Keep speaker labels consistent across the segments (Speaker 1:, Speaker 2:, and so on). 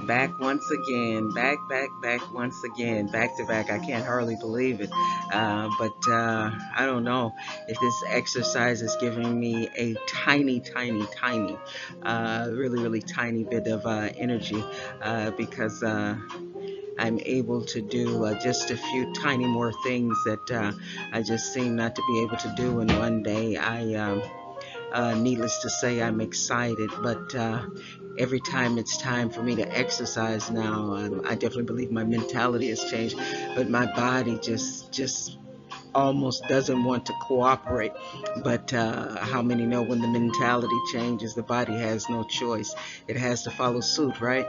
Speaker 1: Back once again, back once again, back to back. I can't hardly believe it. But I don't know if this exercise is giving me a tiny, really tiny bit of energy because I'm able to do just a few tiny more things that I just seem not to be able to do in one day. Needless to say, I'm excited, but every time it's time for me to exercise now, I definitely believe my mentality has changed, but my body just almost doesn't want to cooperate. But how many know when the mentality changes, the body has no choice? It has to follow suit, right?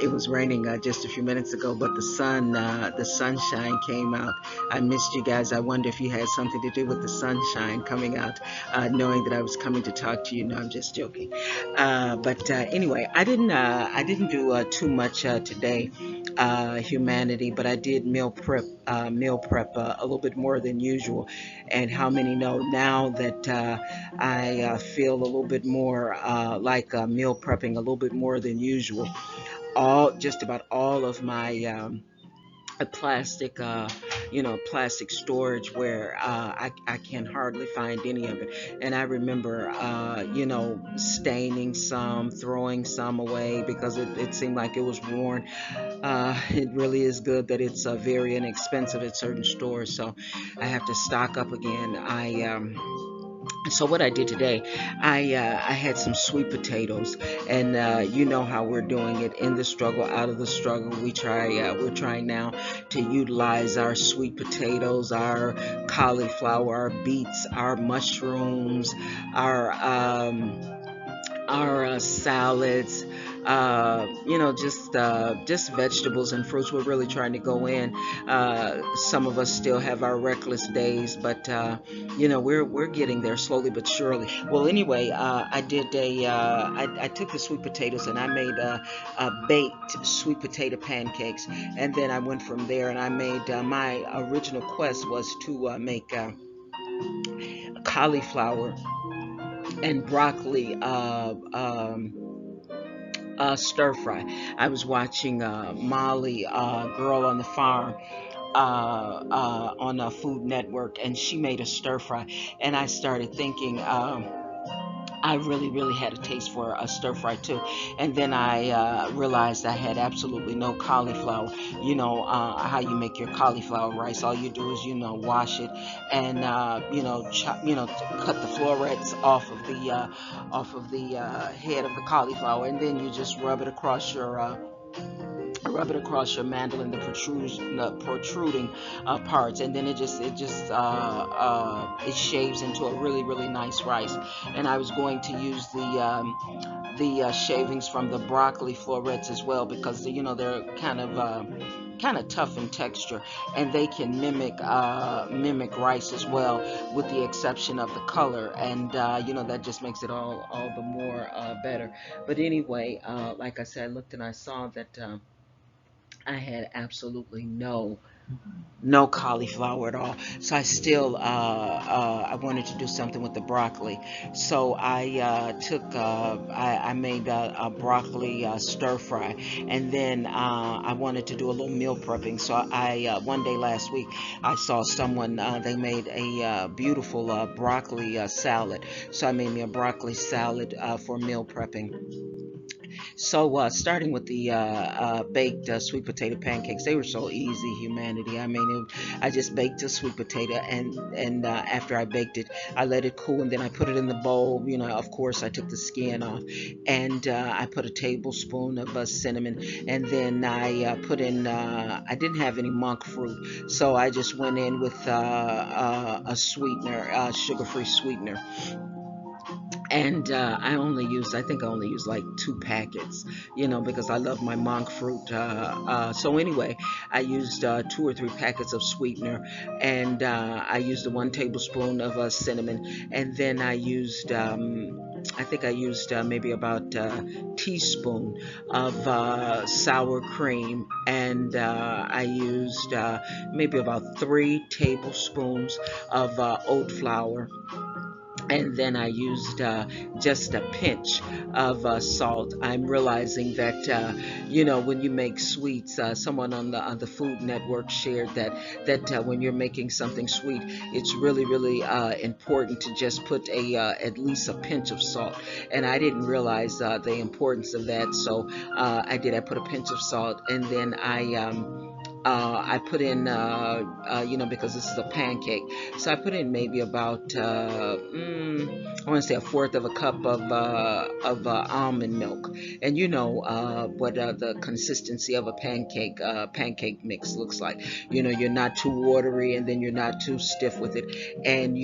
Speaker 1: It was raining just a few minutes ago, but the sunshine came out. I missed you guys. I wonder if you had something to do with the sunshine coming out, knowing that I was coming to talk to you. No, I'm just joking. But anyway, I didn't do too much today, humanity, but I did meal prep a little bit more than usual. And how many know now that I feel a little bit more like meal prepping a little bit more than usual? Just about all of my plastic plastic storage where I can hardly find any of it. And I remember staining some, throwing some away because it seemed like it was worn. It really is good that it's very inexpensive at certain stores, so I have to stock up again. So what I did today, I had some sweet potatoes, and you know how we're doing it in the struggle, out of the struggle. We're trying now to utilize our sweet potatoes, our cauliflower, our beets, our mushrooms, our salads, just vegetables and fruits. We're really trying to go in. Some of us still have our reckless days, but we're getting there slowly but surely. Well, anyway, I took the sweet potatoes and I made baked sweet potato pancakes, and then I went from there and I made my original quest was to make cauliflower and broccoli stir fry. I was watching Molly, Girl on the Farm, on a Food Network, and she made a stir fry, and I started thinking. I really had a taste for a stir fry too. And then I realized I had absolutely no cauliflower. How you make your cauliflower rice. All you do is, wash it and, cut the florets off of the head of the cauliflower. And then you just rub it across your mandolin, the protruding parts, and then it shaves into a really nice rice. And I was going to use the shavings from the broccoli florets as well because they're kind of tough in texture, and they can mimic rice as well, with the exception of the color, and that just makes it all the more better. But anyway, like I said, I looked and I saw that I had absolutely no cauliflower at all. So I wanted to do something with the broccoli. So I made a broccoli stir fry, and then I wanted to do a little meal prepping. So one day last week I saw someone, they made a beautiful broccoli salad. So I made me a broccoli salad for meal prepping. So, starting with the baked sweet potato pancakes, they were so easy, humanity. I mean, I just baked a sweet potato, and after I baked it, I let it cool, and then I put it in the bowl. Of course, I took the skin off, and I put a tablespoon of cinnamon, and then I put in. I didn't have any monk fruit, so I just went in with a sweetener, sugar-free sweetener, and I think I only used like 2 packets, because I love my monk fruit. So anyway, I used 2 or 3 packets of sweetener, and I used the 1 tablespoon of cinnamon, and then I think I used maybe about a teaspoon of sour cream, and I used maybe about 3 tablespoons of oat flour, And then I used just a pinch of salt. I'm realizing that when you make sweets, someone on the Food Network shared that when you're making something sweet, it's really really important to just put a at least a pinch of salt. And I didn't realize the importance of that, so I did. I put a pinch of salt, and then I put in, because this is a pancake, so I put in maybe about, I want to say a fourth of a cup of almond milk. And you know what the consistency of a pancake mix looks like. You're not too watery, and then you're not too stiff with it, and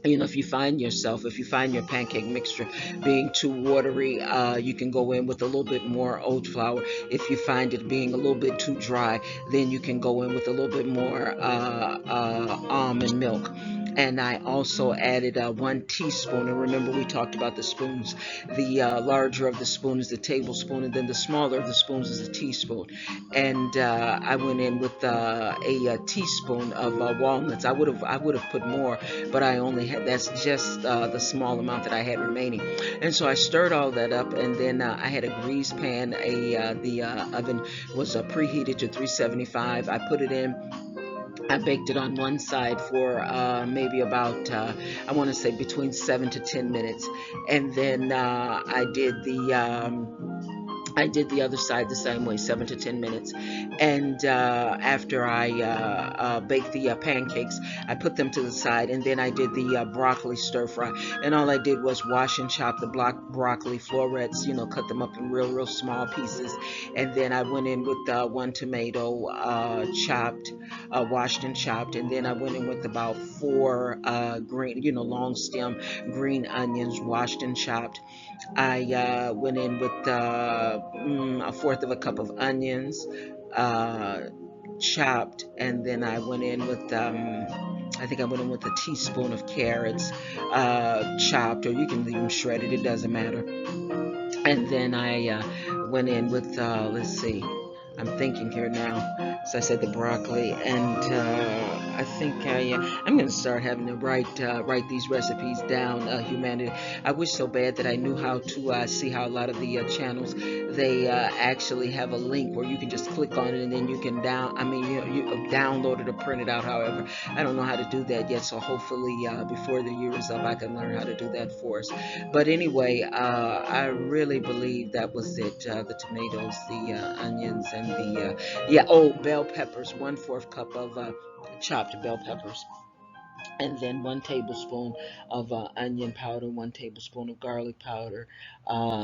Speaker 1: if you find your pancake mixture being too watery, you can go in with a little bit more oat flour. If you find it being a little bit too dry, then you can go in with a little bit more almond milk. And I also added 1 teaspoon. And remember, we talked about the spoons. The larger of the spoon is the tablespoon, and then the smaller of the spoons is a teaspoon. And I went in with a teaspoon of walnuts. I would have put more, but I only had, that's just the small amount that I had remaining. And so I stirred all that up, and then I had a grease pan. The oven was preheated to 375. I put it in. I baked it on one side for maybe about, I want to say between 7 to 10 minutes, and then I did the other side the same way, 7 to 10 minutes. And after I baked the pancakes, I put them to the side, and then I did the broccoli stir fry. And all I did was wash and chop the broccoli florets, cut them up in real, real small pieces. And then I went in with 1 tomato, chopped, washed and chopped. And then I went in with about four green, long stem green onions, washed and chopped. I went in with a fourth of a cup of onions, uh, chopped, and then I went in with, I think I went in with a teaspoon of carrots, chopped, or you can leave them shredded, it doesn't matter. And then I went in with, let's see, I'm thinking here now. So I said the broccoli, and I think I'm going to start having to write these recipes down. Humanity. I wish so bad that I knew how to see how a lot of the channels, they actually have a link where you can just click on it, and then you can you download it or print it out. However, I don't know how to do that yet. So hopefully before the year is up, I can learn how to do that for us. But anyway, I really believe that was it. The tomatoes, the onions, and the bell peppers. 1/4 cup of chopped bell peppers, and then 1 tablespoon of onion powder, 1 tablespoon of garlic powder.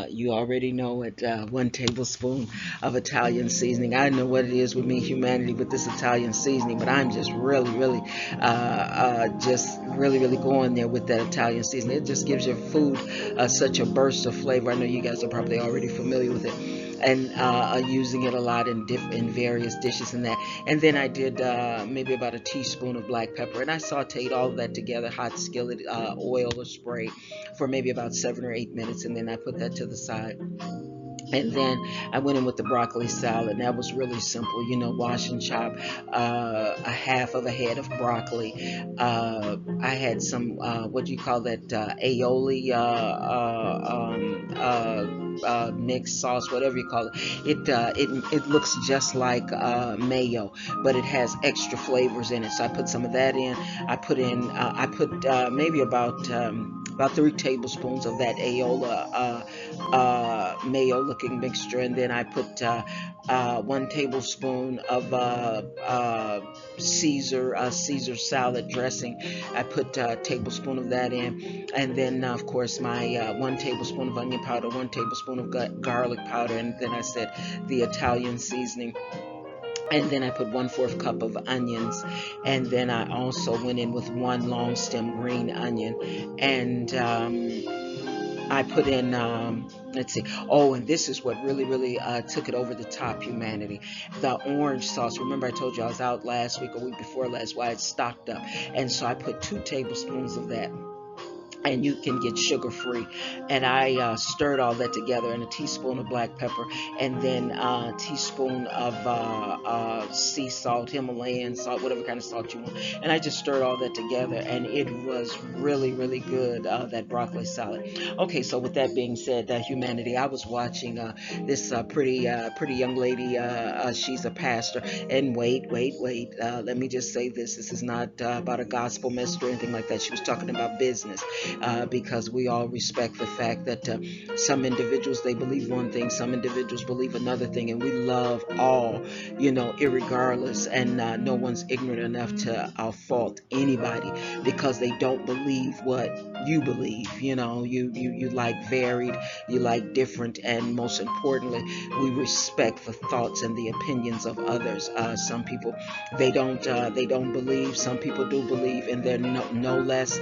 Speaker 1: You already know it. 1 tablespoon of Italian seasoning. I don't know what it is with me, humanity, with this Italian seasoning, but I'm just really, really, just really, really going there with that Italian seasoning. It just gives your food such a burst of flavor. I know you guys are probably already familiar with it, and using it a lot in various dishes and that. And then I did maybe about a teaspoon of black pepper, and I sauteed all of that together, hot skillet, oil or spray, for maybe about 7 or 8 minutes, and then I put that to the side. And then I went in with the broccoli salad. And that was really simple, wash and chop a half of a head of broccoli. I had some, what do you call that, aioli mixed sauce, whatever you call it. It looks just like mayo, but it has extra flavors in it. So I put some of that in. I put maybe about 3 tablespoons of that aiola mayo looking mixture, and then I put 1 tablespoon of Caesar salad dressing. I put a tablespoon of that in, and then of course my 1 tablespoon of onion powder, 1 tablespoon of garlic powder, and then I said the Italian seasoning. And then I put 1/4 cup of onions, and then I also went in with 1 long stem green onion, and I put in, let's see. Oh, and this is what really, really took it over the top, humanity. The orange sauce. Remember, I told you I was out last week or week before last, why I had stocked up. And so I put 2 tablespoons of that. and you can get sugar free. And I stirred all that together, and a teaspoon of black pepper, and then a teaspoon of sea salt, Himalayan salt, whatever kind of salt you want. And I just stirred all that together, and it was really, really good, that broccoli salad. Okay, so with that being said, humanity, I was watching this pretty young lady. She's a pastor. And wait. Let me just say this. This is not about a gospel message or anything like that. She was talking about business, because we all respect the fact that some individuals, they believe one thing, some individuals believe another thing, and we love all, irregardless, and no one's ignorant enough to fault anybody because they don't believe what you believe. You like varied, you like different, and most importantly, we respect the thoughts and the opinions of others. Some people, they don't believe. Some people do believe, and they're no less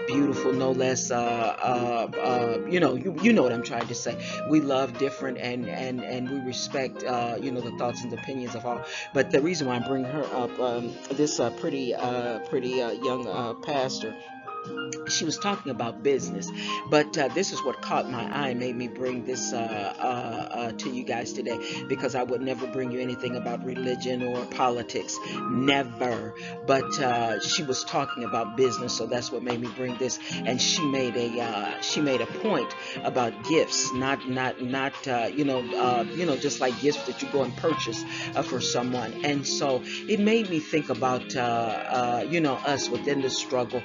Speaker 1: beautiful, no less, you know what I'm trying to say. We love different, and we respect, the thoughts and opinions of all. But the reason why I bring her up, this pretty young pastor, she was talking about business, but this is what caught my eye, made me bring this to you guys today, because I would never bring you anything about religion or politics, never. But she was talking about business, so that's what made me bring this. And she made a point about gifts, not just like gifts that you go and purchase for someone. And so it made me think about us within the struggle,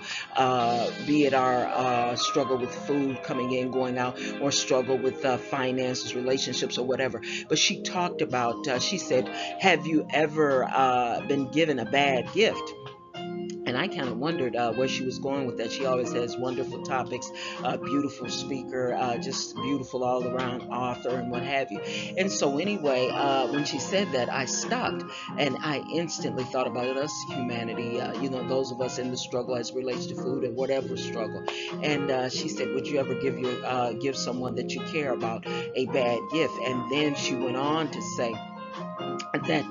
Speaker 1: be it our struggle with food coming in, going out, or struggle with finances, relationships, or whatever. But she talked about, she said, have you ever been given a bad gift? And I kind of wondered where she was going with that. She always has wonderful topics, beautiful speaker, just beautiful all around author and what have you. And so, anyway, when she said that, I stopped and I instantly thought about us, humanity, those of us in the struggle as it relates to food and whatever struggle. And she said, would you ever give someone that you care about a bad gift? And then she went on to say, that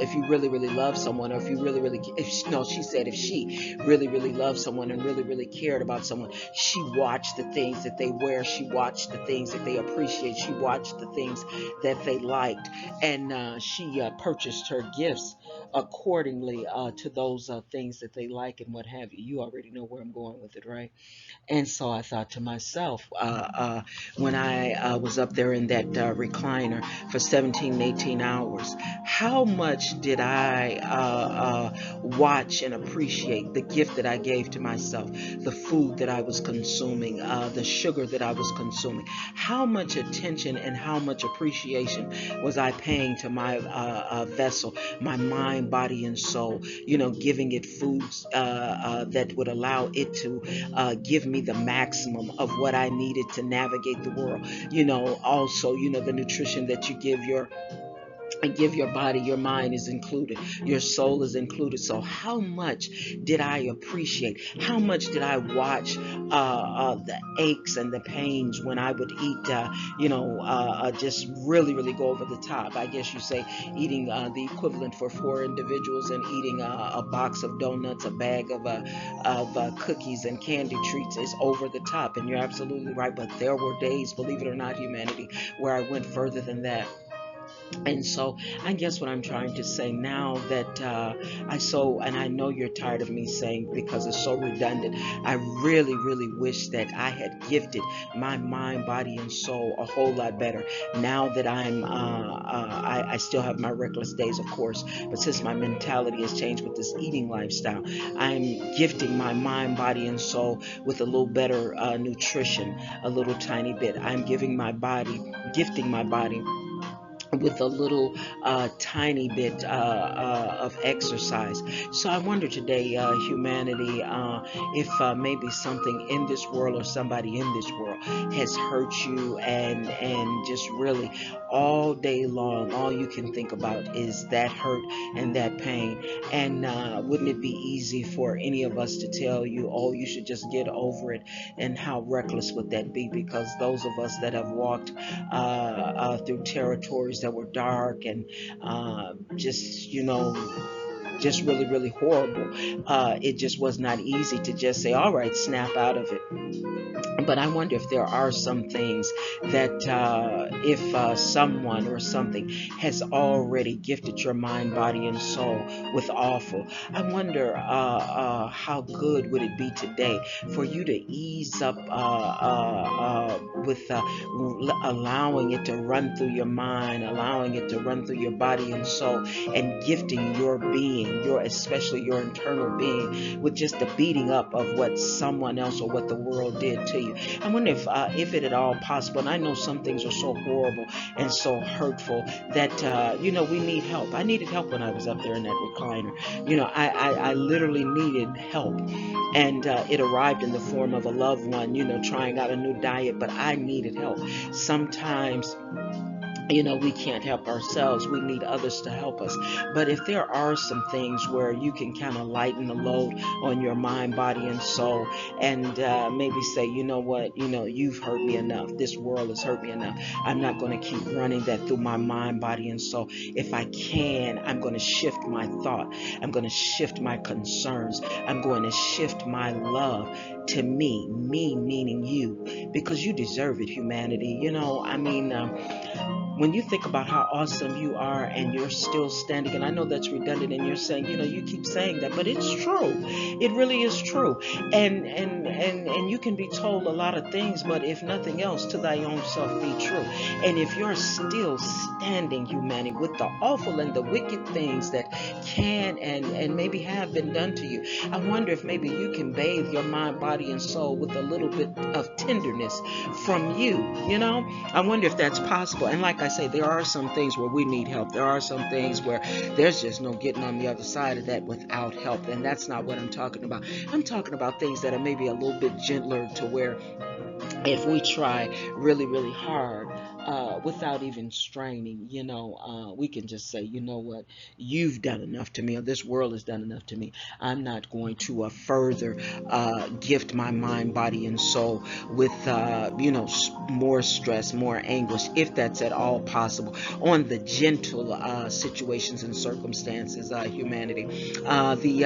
Speaker 1: if you really really love someone, or if you really really, if she, no, she said if she really really loved someone and really really cared about someone, she watched the things that they wear, she watched the things that they appreciate, she watched the things that they liked, and she purchased her gifts accordingly to those things that they like and what have you. You already know where I'm going with it, right? And so I thought to myself, when I was up there in that recliner for 17, 18 hours, how much did I watch and appreciate the gift that I gave to myself, the food that I was consuming, the sugar that I was consuming? How much attention and how much appreciation was I paying to my vessel, my mind, body, and soul? Giving it foods that would allow it to give me the maximum of what I needed to navigate the world. Also, the nutrition that you give your body, your mind is included, your soul is included. So how much did I appreciate? How much did I watch the aches and the pains when I would eat, just really, really go over the top? I guess you say eating the equivalent for four individuals, and eating a box of donuts, a bag of cookies and candy treats is over the top. And you're absolutely right. But there were days, believe it or not, humanity, where I went further than that. And so I guess what I'm trying to say now, that and I know you're tired of me saying, because it's so redundant, I really, really wish that I had gifted my mind, body, and soul a whole lot better. Now that I still have my reckless days, of course, but since my mentality has changed with this eating lifestyle, I'm gifting my mind, body, and soul with a little better nutrition, a little tiny bit. Gifting my body with a little tiny bit of exercise. So I wonder today, humanity, if maybe something in this world, or somebody in this world, has hurt you, and just really all day long, all you can think about is that hurt and that pain. And wouldn't it be easy for any of us to tell you, oh, you should just get over it? And how reckless would that be? Because those of us that have walked through territories that were dark, and just just really, really horrible. It just was not easy to just say, all right, snap out of it. But I wonder if there are some things that if someone or something has already gifted your mind, body, and soul with awful, I wonder how good would it be today for you to ease up with allowing it to run through your mind, allowing it to run through your body and soul, and gifting your being, your especially your internal being, with just the beating up of what someone else or what the world did to you. I wonder if it at all possible. And I know some things are so horrible and so hurtful that we need help. I needed help when I was up there in that recliner. I literally needed help, and it arrived in the form of a loved one. Trying out a new diet, but I needed help. Sometimes we can't help ourselves. We need others to help us. But if there are some things where you can kind of lighten the load on your mind, body, and soul, and maybe say, you know what, you've hurt me enough. This world has hurt me enough. I'm not going to keep running that through my mind, body, and soul. If I can, I'm going to shift my thought. I'm going to shift my concerns. I'm going to shift my love to me meaning you, because you deserve it, humanity. When you think about how awesome you are and you're still standing, and I know that's redundant and you're saying, you keep saying that, but it's true. It really is true. And you can be told a lot of things, but if nothing else, to thy own self be true. And if you're still standing, humanity, with the awful and the wicked things that can and maybe have been done to you, I wonder if maybe you can bathe your mind, body, and soul with a little bit of tenderness from you. I wonder if that's possible. And like I say, there are some things where we need help. There are some things where there's just no getting on the other side of that without help. And that's not what I'm talking about. I'm talking about things that are maybe a little bit gentler, to where if we try really, really hard, without even straining, we can just say, you know what, you've done enough to me, or this world has done enough to me. I'm not going to further gift my mind, body, and soul with, more stress, more anguish, if that's at all possible, on the gentle situations and circumstances, humanity. The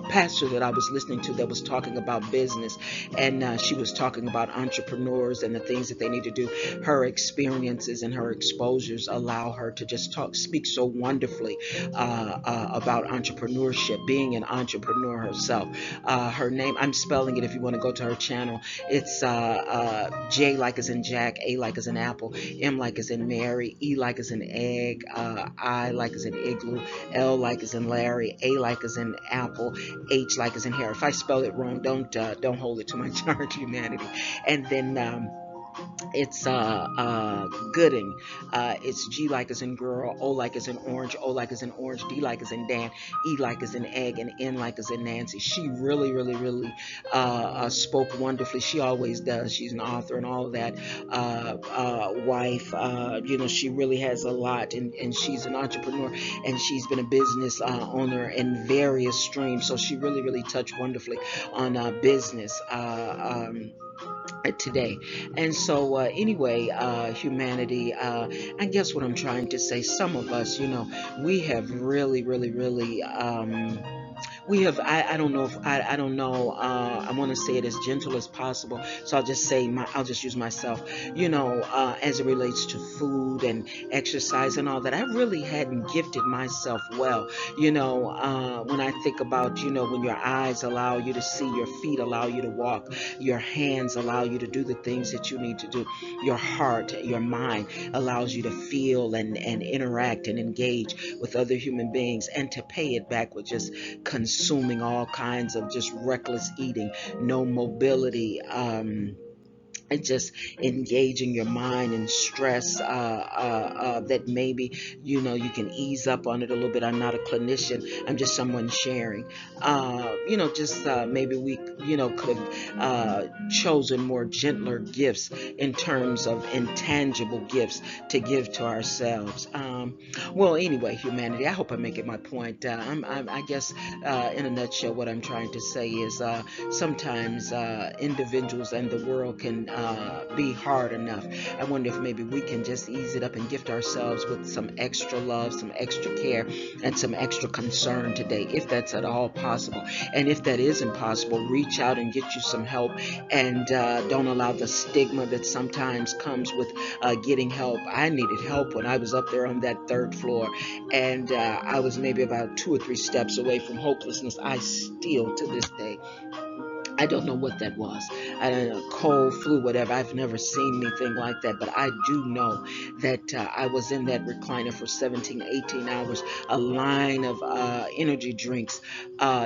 Speaker 1: pastor that I was listening to that was talking about business, and she was talking about entrepreneurs and the things that they need to do. Her experiences and her exposures allow her to just speak so wonderfully about entrepreneurship, being an entrepreneur herself. Her name, I'm spelling it if you want to go to her channel. It's J like as in Jack, A like as in apple, M like as in Mary, E like as in egg, I like as in igloo, L like as in Larry, A like as in apple, H like as in hair. If I spell it wrong, don't hold it to my charge, humanity. And then it's Gooding. It's G like as in girl, O like as in orange, O like as in orange, D like as in Dan, E like as in egg, and N like as in Nancy. She really, really, really spoke wonderfully. She always does. She's an author and all of that. Wife, she really has a lot, and she's an entrepreneur, and she's been a business owner in various streams. So she really, really touched wonderfully on business. Today. And so anyway, humanity, I guess what I'm trying to say, some of us, we have really, really, really we have, I don't know if I don't know, I want to say it as gentle as possible, so I'll just use myself, as it relates to food and exercise and all that. I really hadn't gifted myself well. When I think about, when your eyes allow you to see, your feet allow you to walk, your hands allow you to do the things that you need to do, your heart, your mind allows you to feel and interact and engage with other human beings, and to pay it back with just consuming all kinds of just reckless eating, no mobility, and just engaging your mind in stress, that maybe you can ease up on it a little bit. I'm not a clinician, I'm just someone sharing. Just maybe we could have chosen more gentler gifts in terms of intangible gifts to give to ourselves. Well, anyway, humanity, I hope I'm making my point. I guess in a nutshell, what I'm trying to say is sometimes individuals and the world can be hard enough. I wonder if maybe we can just ease it up and gift ourselves with some extra love, some extra care, and some extra concern today, if that's at all possible. And if that isn't possible, reach out and get you some help, and don't allow the stigma that sometimes comes with getting help. I needed help when I was up there on that third floor, and I was maybe about 2 or 3 steps away from hopelessness. I still, to this day, I don't know what that was. I don't know, cold, flu, whatever. I've never seen anything like that, but I do know that I was in that recliner for 17, 18 hours, a line of energy drinks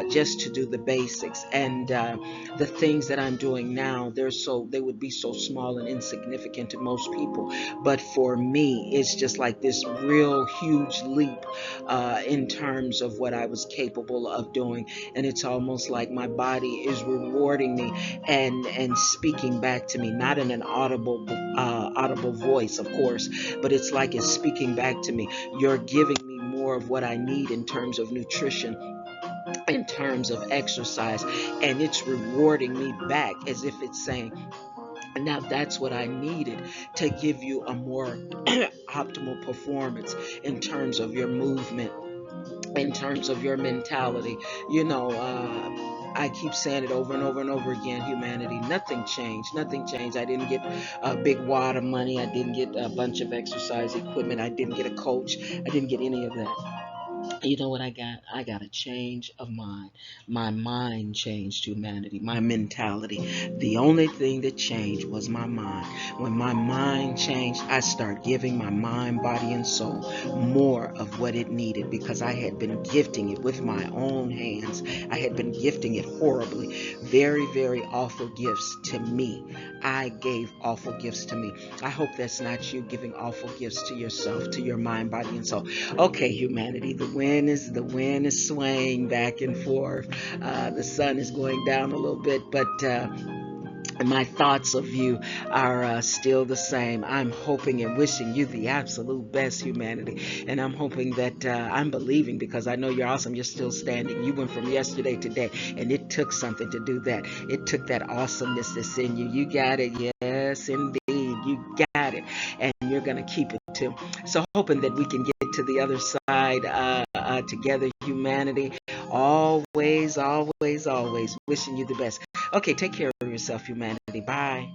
Speaker 1: just to do the basics. And the things that I'm doing now, they would be so small and insignificant to most people. But for me, it's just like this real huge leap in terms of what I was capable of doing. And it's almost like my body is rewarding me and speaking back to me, not in an audible voice, of course, but it's like it's speaking back to me. You're giving me more of what I need in terms of nutrition, in terms of exercise, and it's rewarding me back as if it's saying, now that's what I needed to give you a more optimal performance in terms of your movement, in terms of your mentality. I keep saying it over and over and over again, humanity. Nothing changed. Nothing changed. I didn't get a big wad of money. I didn't get a bunch of exercise equipment. I didn't get a coach. I didn't get any of that. You know what I got? I got a change of mind. My mind changed, humanity, my mentality. The only thing that changed was my mind. When my mind changed, I started giving my mind, body, and soul more of what it needed, because I had been gifting it with my own hands. I had been gifting it horribly. Very, very awful gifts to me. I gave awful gifts to me. I hope that's not you giving awful gifts to yourself, to your mind, body, and soul. Okay, humanity, the wind is swaying back and forth. The sun is going down a little bit, but my thoughts of you are still the same. I'm hoping and wishing you the absolute best, humanity. And I'm hoping that I'm believing, because I know you're awesome. You're still standing. You went from yesterday to today, and it took something to do that. It took that awesomeness that's in you. You got it. Yes, indeed. You got it. And you're going to keep it too. So hoping that we can get to the other side together, humanity. Always, always, always wishing you the best. Okay, take care of yourself, humanity. Bye.